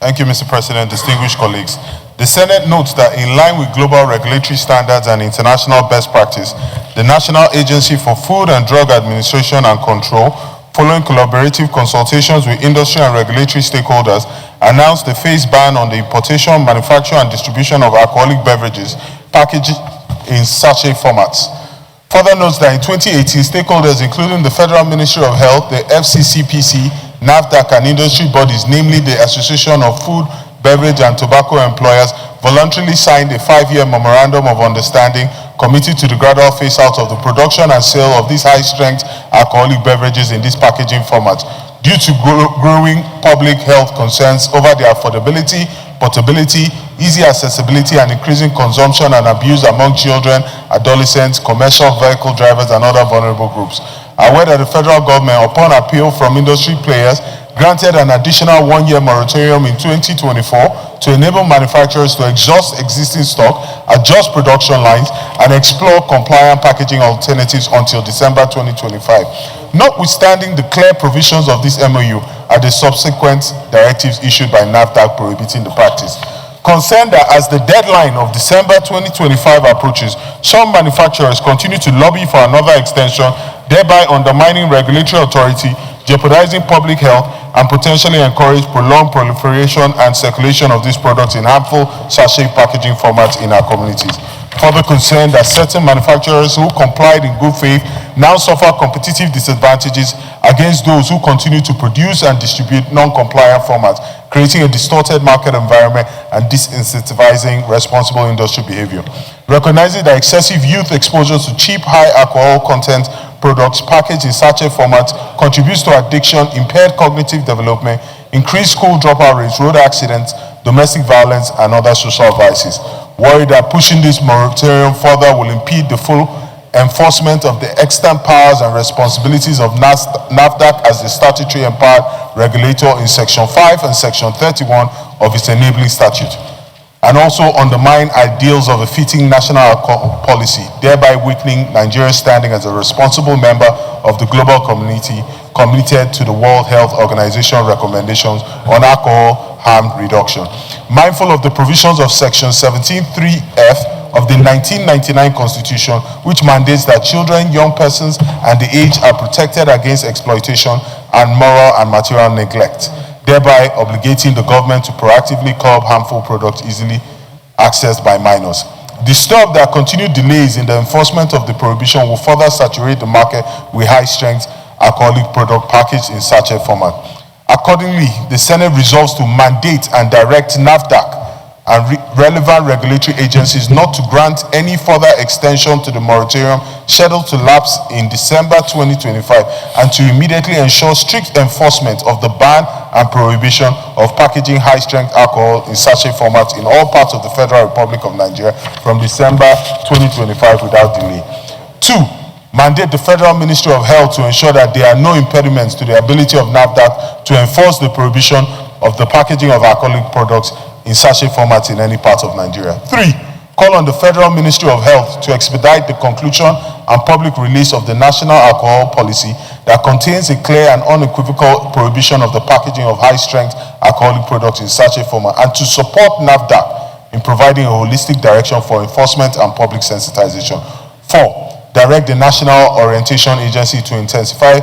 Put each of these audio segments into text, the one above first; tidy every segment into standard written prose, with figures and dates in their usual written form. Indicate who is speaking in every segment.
Speaker 1: Thank you, Mr. President, distinguished colleagues. The Senate notes that in line with global regulatory standards and international best practice, the National Agency for Food and Drug Administration and Control, following collaborative consultations with industry and regulatory stakeholders, announced a phased ban on the importation, manufacture, and distribution of alcoholic beverages packaged in sachet formats. Further notes that in 2018, stakeholders including the Federal Ministry of Health, the FCCPC, NAFDAC, and industry bodies, namely the Association of Food, Beverage, and Tobacco Employers, voluntarily signed a 5-year memorandum of understanding committed to the gradual phase-out of the production and sale of these high-strength alcoholic beverages in this packaging format due to growing public health concerns over their affordability, portability, easy accessibility, and increasing consumption and abuse among children, adolescents, commercial vehicle drivers, and other vulnerable groups. Aware that the federal government, upon appeal from industry players, granted an additional 1-year moratorium in 2024 to enable manufacturers to exhaust existing stock, adjust production lines, and explore compliant packaging alternatives until December 2025. Notwithstanding the clear provisions of this MOU are the subsequent directives issued by NAFDAC prohibiting the practice. Concerned that as the deadline of December 2025 approaches, some manufacturers continue to lobby for another extension, thereby undermining regulatory authority, jeopardizing public health, and potentially encourage prolonged proliferation and circulation of these products in harmful sachet packaging formats in our communities. Further concerned that certain manufacturers who complied in good faith now suffer competitive disadvantages against those who continue to produce and distribute non-compliant formats, creating a distorted market environment and disincentivizing responsible industry behavior. Recognizing that excessive youth exposure to cheap, high alcohol content products packaged in sachet formats contributes to addiction, impaired cognitive development, increased school dropout rates, road accidents, domestic violence, and other social vices. Worried that pushing this moratorium further will impede the full enforcement of the extant powers and responsibilities of NAFDAC as the statutory empowered regulator in Section 5 and Section 31 of its enabling statute, and also undermine ideals of a fitting national alcohol policy, thereby weakening Nigeria's standing as a responsible member of the global community committed to the World Health Organization recommendations on alcohol harm reduction. Mindful of the provisions of Section 17(3)(f) of the 1999 Constitution, which mandates that children, young persons, and the aged are protected against exploitation and moral and material neglect, thereby obligating the government to proactively curb harmful products easily accessed by minors. Disturbed that continued delays in the enforcement of the prohibition will further saturate the market with high-strength alcoholic product packaged in sachet format. Accordingly, the Senate resolves to mandate and direct NAFDAC and relevant regulatory agencies not to grant any further extension to the moratorium scheduled to lapse in December 2025 and to immediately ensure strict enforcement of the ban and prohibition of packaging high-strength alcohol in sachet formats in all parts of the Federal Republic of Nigeria from December 2025 without delay. 2. Mandate the Federal Ministry of Health to ensure that there are no impediments to the ability of NAFDAC to enforce the prohibition of the packaging of alcoholic products in sachet formats in any part of Nigeria. 3. Call on the Federal Ministry of Health to expedite the conclusion and public release of the National Alcohol Policy that contains a clear and unequivocal prohibition of the packaging of high-strength alcoholic products in sachet format, and to support NAFDAC in providing a holistic direction for enforcement and public sensitization. 4. Direct the National Orientation Agency to intensify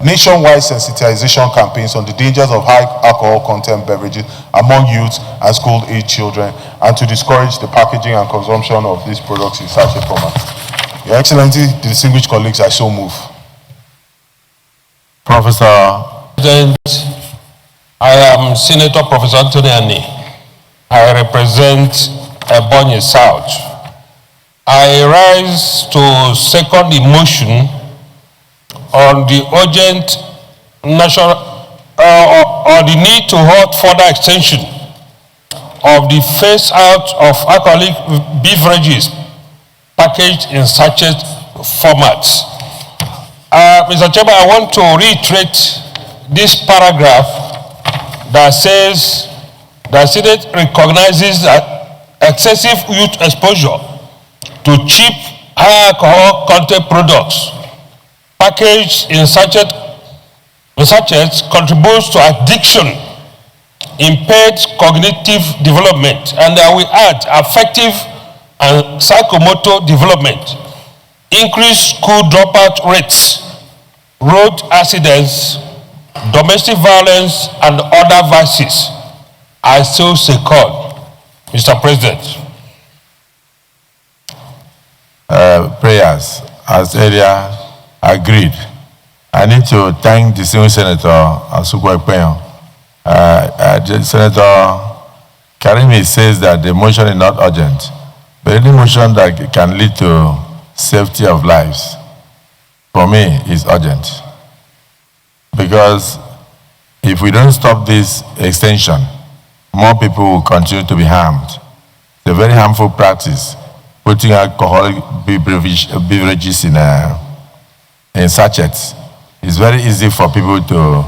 Speaker 1: nationwide sensitization campaigns on the dangers of high alcohol content beverages among youths and school-age children, and to discourage the packaging and consumption of these products in sachet format. Your Excellency, distinguished colleagues, I so move.
Speaker 2: Professor President, I am Senator Professor Anthony Ani. I represent Ebonyi South. I rise to second the motion on the urgent national or the need to halt further extension of the phase out of alcoholic beverages packaged in sachet formats. Mr. Chairman, I want to reiterate this paragraph that says the Senate recognizes that excessive youth exposure to cheap, high alcohol content products packaged in sachets contributes to addiction, impaired cognitive development, and I will add affective and psychomotor development, increased school dropout rates, road accidents, domestic violence, and other vices. I so say call, Mr. President.
Speaker 3: Prayers, as earlier agreed. I need to thank the senior Senator Asuquo Ekpeyong. Senator Karimi says that the motion is not urgent, but any motion that can lead to safety of lives, for me, is urgent. Because if we don't stop this extension, more people will continue to be harmed. It's a very harmful practice, putting alcoholic beverages in sachets. It's very easy for people to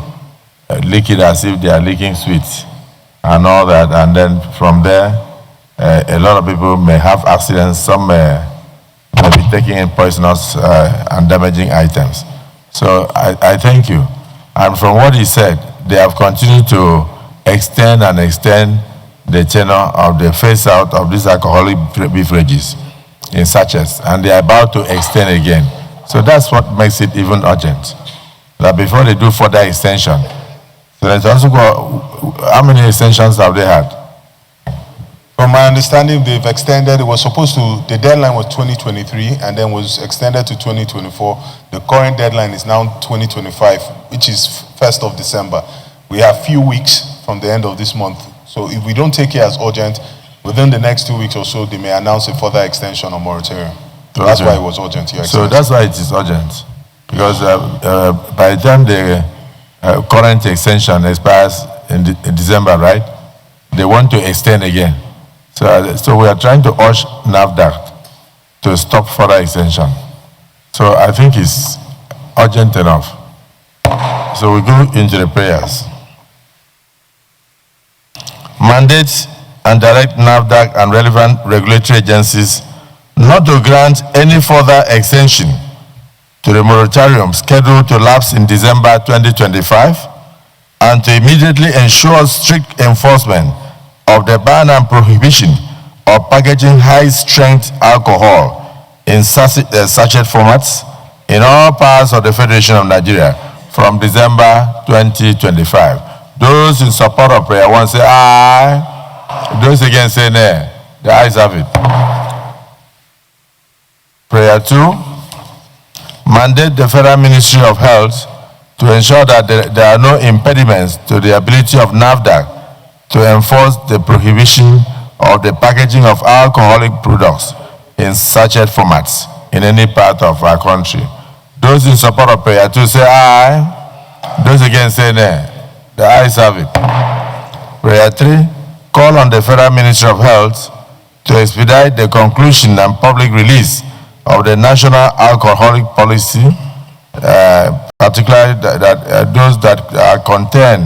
Speaker 3: lick it as if they are licking sweets and all that, and then from there, a lot of people may have accidents. Some may be taking in poisonous and damaging items. So I thank you. And from what he said, they have continued to extend the tenure of the phase out of these alcoholic beverages in sachets, and they are about to extend again. So that's what makes it even urgent, that before they do further extension. So let's also go, how many extensions have they had?
Speaker 1: From my understanding, they've extended, the deadline was 2023 and then was extended to 2024. The current deadline is now 2025, which is 1st of December. We have few weeks from the end of this month. So if we don't take it as urgent, within the next 2 weeks or so, they may announce a further extension or moratorium. So that's why it was urgent here.
Speaker 3: So that's why it is urgent. Because by the time the current extension expires in December, right? They want to extend again. So we are trying to urge NAFDAC to stop further extension. So I think it's urgent enough. So we go into the prayers. Mandate and direct NAFDAC and relevant regulatory agencies not to grant any further extension to the moratorium scheduled to lapse in December 2025, and to immediately ensure strict enforcement of the ban and prohibition of packaging high-strength alcohol in sachet formats in all parts of the Federation of Nigeria from December 2025. Those in support of prayer 1 say aye. Those against say nay. The ayes have it. Prayer 2, mandate the Federal Ministry of Health to ensure that there are no impediments to the ability of NAFDAC to enforce the prohibition of the packaging of alcoholic products in sachet formats in any part of our country. Those in support of prayer 2 say aye. Those against say nay. The ayes have it. Prayer 3, call on the Federal Ministry of Health to expedite the conclusion and public release of the National Alcoholic Policy, particularly those that are contained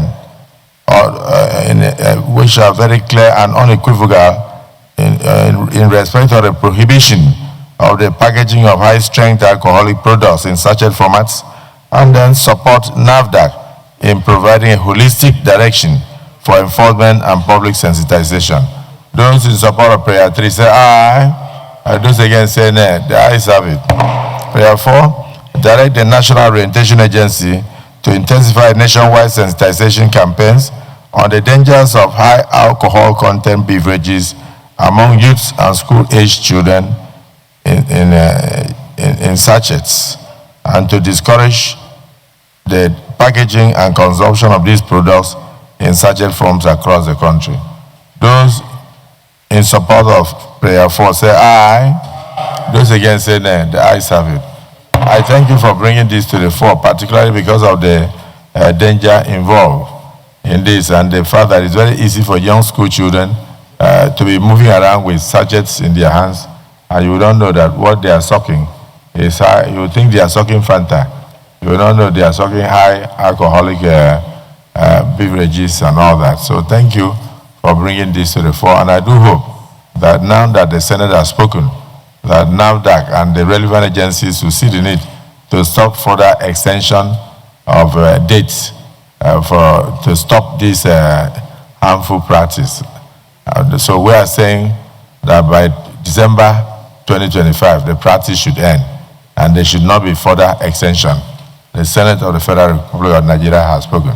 Speaker 3: which are very clear and unequivocal in respect of the prohibition of the packaging of high-strength alcoholic products in sachet formats, and then support NAFDAC in providing a holistic direction for enforcement and public sensitization. Those in support of prayer 3 say aye. Those against say nay. The ayes have it. Prayer 4, direct the National Orientation Agency to intensify nationwide sensitization campaigns on the dangers of high alcohol content beverages among youths and school-aged children in sachets, and to discourage the packaging and consumption of these products in sachet forms across the country. Those in support of prayer 4 say aye. Those against say nay. The ayes have it. I thank you for bringing this to the fore, particularly because of the danger involved in this, and the fact that it's very easy for young school children to be moving around with sachets in their hands, and you don't know that what they are sucking is high. You think they are sucking Fanta. You don't know they are sucking high alcoholic beverages and all that. So thank you for bringing this to the fore, and I do hope that now that the Senate has spoken, that NAFDAC and the relevant agencies will see the need to stop further extension of dates to stop this harmful practice. So we are saying that by December 2025, the practice should end and there should not be further extension. The Senate of the Federal Republic of Nigeria has spoken.